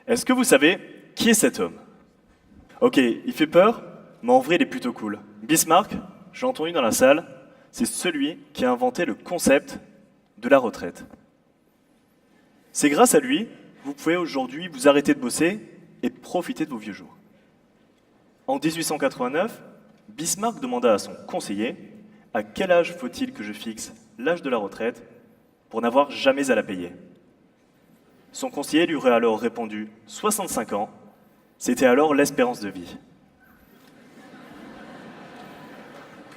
Est-ce que vous savez qui est cet homme? Ok, il fait peur, mais en vrai, il est plutôt cool. Bismarck, j'ai entendu dans la salle, c'est celui qui a inventé le concept de la retraite. C'est grâce à lui, vous pouvez aujourd'hui vous arrêter de bosser et profiter de vos vieux jours. En 1889, Bismarck demanda à son conseiller à quel âge faut-il que je fixe l'âge de la retraite pour n'avoir jamais à la payer. Son conseiller lui aurait alors répondu 65 ans, c'était alors l'espérance de vie.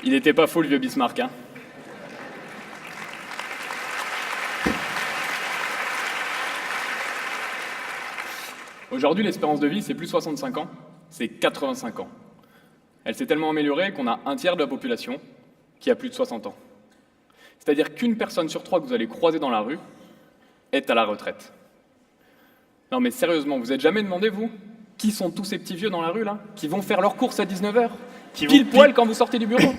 Il n'était pas fou le vieux Bismarck, hein. Aujourd'hui, l'espérance de vie, c'est plus 65 ans, c'est 85 ans. Elle s'est tellement améliorée qu'on a un tiers de la population qui a plus de 60 ans. C'est-à-dire qu'une personne sur trois que vous allez croiser dans la rue est à la retraite. Non mais sérieusement, vous êtes jamais demandé, vous, qui sont tous ces petits vieux dans la rue, là, qui vont faire leurs courses à 19h, pile poil quand vous sortez du bureau?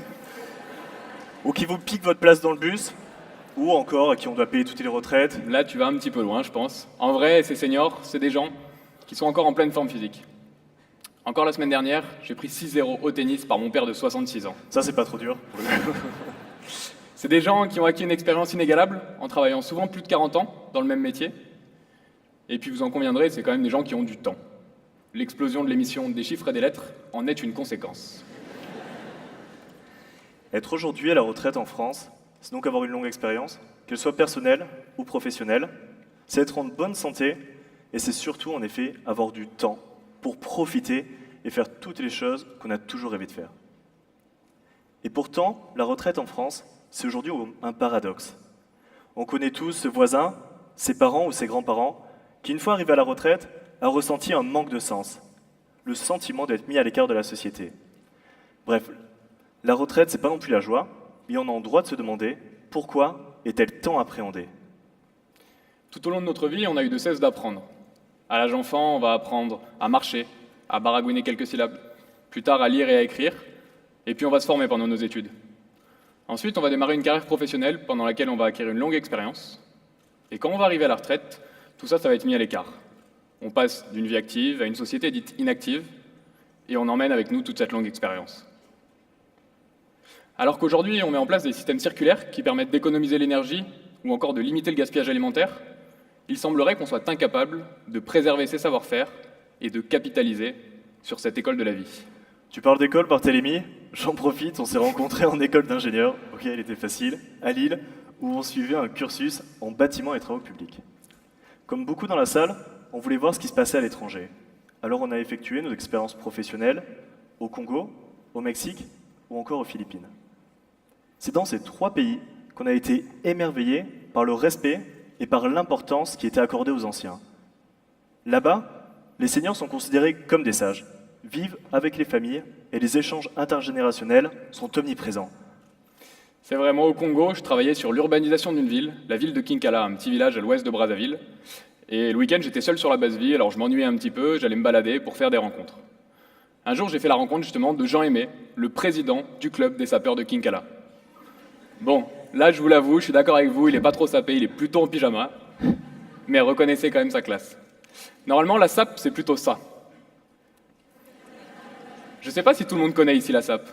Ou qui vous piquent votre place dans le bus, ou encore à qui on doit payer toutes les retraites. Là, tu vas un petit peu loin, je pense. En vrai, ces seniors, c'est des gens qui sont encore en pleine forme physique. Encore la semaine dernière, j'ai pris 6-0 au tennis par mon père de 66 ans. Ça, c'est pas trop dur. C'est des gens qui ont acquis une expérience inégalable en travaillant souvent plus de 40 ans dans le même métier. Et puis vous en conviendrez, c'est quand même des gens qui ont du temps. L'explosion de l'émission des chiffres et des lettres en est une conséquence. Être aujourd'hui à la retraite en France, c'est donc avoir une longue expérience, qu'elle soit personnelle ou professionnelle. C'est être en bonne santé et c'est surtout, en effet, avoir du temps pour profiter et faire toutes les choses qu'on a toujours rêvé de faire. Et pourtant, la retraite en France, c'est aujourd'hui un paradoxe. On connaît tous ce voisin, ses parents ou ses grands-parents, qui, une fois arrivé à la retraite, a ressenti un manque de sens, le sentiment d'être mis à l'écart de la société. Bref, la retraite, c'est pas non plus la joie, mais on a le droit de se demander pourquoi est-elle tant appréhendée. Tout au long de notre vie, on a eu de cesse d'apprendre. À l'âge enfant, on va apprendre à marcher, à baragouiner quelques syllabes, plus tard à lire et à écrire, et puis on va se former pendant nos études. Ensuite, on va démarrer une carrière professionnelle pendant laquelle on va acquérir une longue expérience, et quand on va arriver à la retraite, tout ça, ça va être mis à l'écart. On passe d'une vie active à une société dite inactive, et on emmène avec nous toute cette longue expérience. Alors qu'aujourd'hui, on met en place des systèmes circulaires qui permettent d'économiser l'énergie ou encore de limiter le gaspillage alimentaire, il semblerait qu'on soit incapable de préserver ses savoir-faire et de capitaliser sur cette école de la vie. Tu parles d'école, Barthélemy? J'en profite, on s'est rencontrés en école d'ingénieur, ok, elle était facile, à Lille, où on suivait un cursus en bâtiment et travaux publics. Comme beaucoup dans la salle, on voulait voir ce qui se passait à l'étranger. Alors on a effectué nos expériences professionnelles au Congo, au Mexique ou encore aux Philippines. C'est dans ces trois pays qu'on a été émerveillés par le respect et par l'importance qui était accordée aux anciens. Là-bas, les seniors sont considérés comme des sages, vivent avec les familles et les échanges intergénérationnels sont omniprésents. C'est vraiment au Congo, je travaillais sur l'urbanisation d'une ville, la ville de Kinkala, un petit village à l'ouest de Brazzaville. Et le week-end, j'étais seul sur la base vie, alors je m'ennuyais un petit peu, j'allais me balader pour faire des rencontres. Un jour, j'ai fait la rencontre justement de Jean Aimé, le président du club des sapeurs de Kinkala. Bon, là, je vous l'avoue, je suis d'accord avec vous, il est pas trop sapé, il est plutôt en pyjama, mais reconnaissez quand même sa classe. Normalement, la SAP, c'est plutôt ça. Je sais pas si tout le monde connaît ici la SAP.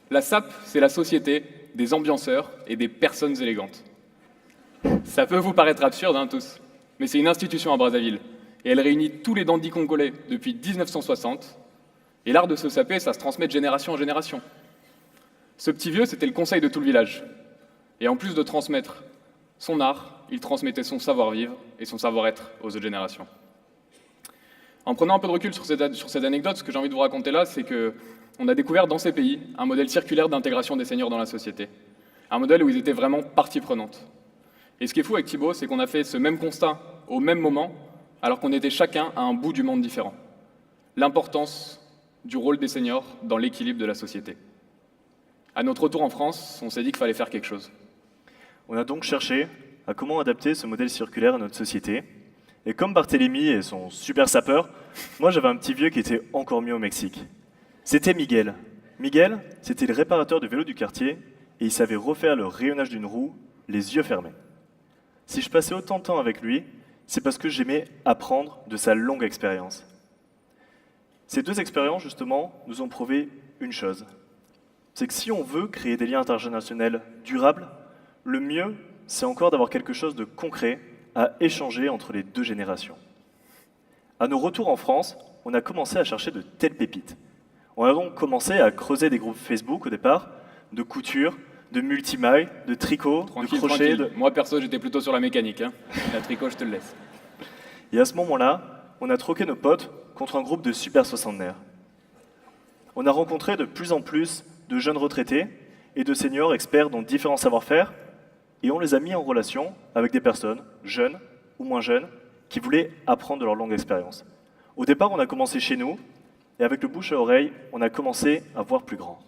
La SAP, c'est la société des ambianceurs et des personnes élégantes. Ça peut vous paraître absurde, hein, tous, mais c'est une institution à Brazzaville, et elle réunit tous les dandys congolais depuis 1960, et l'art de se saper, ça se transmet de génération en génération. Ce petit vieux, c'était le conseil de tout le village. Et en plus de transmettre son art, il transmettait son savoir-vivre et son savoir-être aux autres générations. En prenant un peu de recul sur cette anecdote, ce que j'ai envie de vous raconter là, c'est qu'on a découvert dans ces pays un modèle circulaire d'intégration des seniors dans la société. Un modèle où ils étaient vraiment partie prenante. Et ce qui est fou avec Thibaut, c'est qu'on a fait ce même constat au même moment, alors qu'on était chacun à un bout du monde différent. L'importance du rôle des seniors dans l'équilibre de la société. À notre retour en France, on s'est dit qu'il fallait faire quelque chose. On a donc cherché à comment adapter ce modèle circulaire à notre société. Et comme Barthélemy et son super sapeur, moi j'avais un petit vieux qui était encore mieux au Mexique. C'était Miguel. Miguel, c'était le réparateur de vélos du quartier et il savait refaire le rayonnage d'une roue, les yeux fermés. Si je passais autant de temps avec lui, C'est parce que j'aimais apprendre de sa longue expérience. Ces 2 expériences, justement, nous ont prouvé une chose. C'est que si on veut créer des liens intergénérationnels durables, le mieux, c'est encore d'avoir quelque chose de concret à échanger entre les 2 générations. À nos retours en France, on a commencé à chercher de telles pépites. On a donc commencé à creuser des groupes Facebook au départ, de couture, de multimaille, de tricot, de crochet. Moi, perso, j'étais plutôt sur la mécanique. La tricot, je te le laisse. Et à ce moment-là, on a troqué nos potes contre un groupe de super soixantenaires. On a rencontré de plus en plus de jeunes retraités et de seniors experts dans différents savoir-faire, et on les a mis en relation avec des personnes, jeunes ou moins jeunes, qui voulaient apprendre de leur longue expérience. Au départ, on a commencé chez nous, et avec le bouche à oreille, on a commencé à voir plus grand.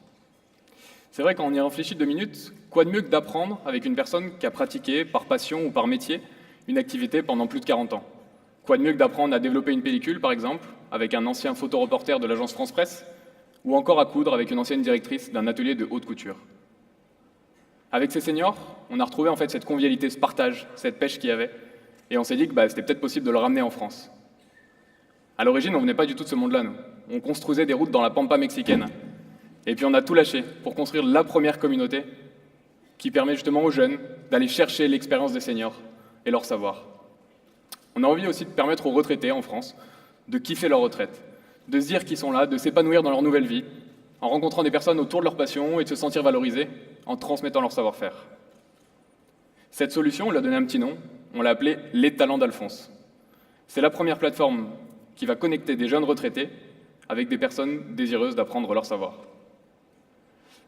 C'est vrai, quand on y réfléchit 2 minutes, quoi de mieux que d'apprendre avec une personne qui a pratiqué, par passion ou par métier, une activité pendant plus de 40 ans? Quoi de mieux que d'apprendre à développer une pellicule, par exemple, avec un ancien photoreporter de l'agence France Presse, ou encore à coudre avec une ancienne directrice d'un atelier de haute couture? Avec ces seniors, on a retrouvé en fait cette convivialité, ce partage, cette pêche qu'il y avait, et on s'est dit que c'était peut-être possible de le ramener en France. À l'origine, on venait pas du tout de ce monde-là, nous. On construisait des routes dans la pampa mexicaine, et puis on a tout lâché pour construire la première communauté qui permet justement aux jeunes d'aller chercher l'expérience des seniors et leur savoir. On a envie aussi de permettre aux retraités en France de kiffer leur retraite, de se dire qu'ils sont là, de s'épanouir dans leur nouvelle vie, en rencontrant des personnes autour de leur passion et de se sentir valorisés en transmettant leur savoir-faire. Cette solution, on lui a donné un petit nom, on l'a appelée « Les Talents d'Alphonse ». C'est la première plateforme qui va connecter des jeunes retraités avec des personnes désireuses d'apprendre leur savoir.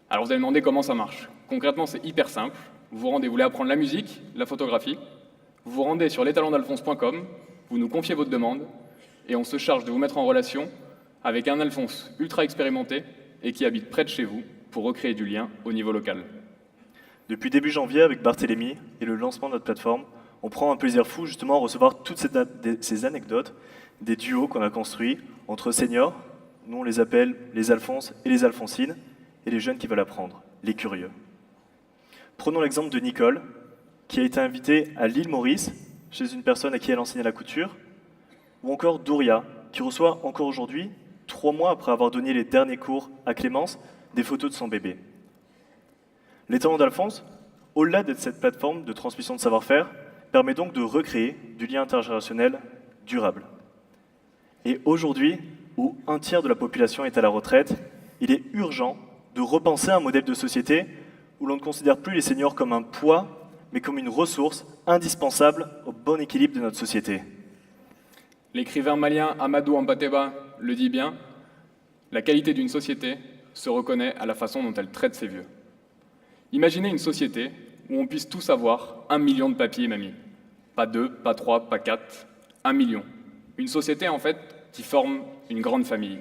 Alors vous allez me demander comment ça marche. Concrètement, c'est hyper simple. Vous voulez apprendre la musique, la photographie, vous vous rendez sur lestalentdalphonse.com, vous nous confiez votre demande, et on se charge de vous mettre en relation avec un Alphonse ultra expérimenté et qui habite près de chez vous pour recréer du lien au niveau local. Depuis début janvier, avec Barthélémy et le lancement de notre plateforme, on prend un plaisir fou justement à recevoir toutes ces anecdotes, des duos qu'on a construits entre seniors, nous on les appelle les Alphonses et les Alphonsines, et les jeunes qui veulent apprendre, les curieux. Prenons l'exemple de Nicole, qui a été invitée à l'île Maurice, chez une personne à qui elle enseignait la couture, ou encore Douria, qui reçoit encore aujourd'hui, 3 mois après avoir donné les derniers cours à Clémence, des photos de son bébé. Les Talents d'Alphonse, au-delà de cette plateforme de transmission de savoir-faire, permet donc de recréer du lien intergénérationnel durable. Et aujourd'hui, où 1/3 de la population est à la retraite, il est urgent de repenser un modèle de société où l'on ne considère plus les seniors comme un poids, mais comme une ressource indispensable au bon équilibre de notre société. L'écrivain malien Amadou Hampâté-Bâ le dit bien, la qualité d'une société se reconnaît à la façon dont elle traite ses vieux. Imaginez une société où on puisse tous avoir 1 million de papis et mamies. Pas 2, pas 3, pas 4, 1 million. Une société en fait qui forme une grande famille.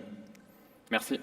Merci.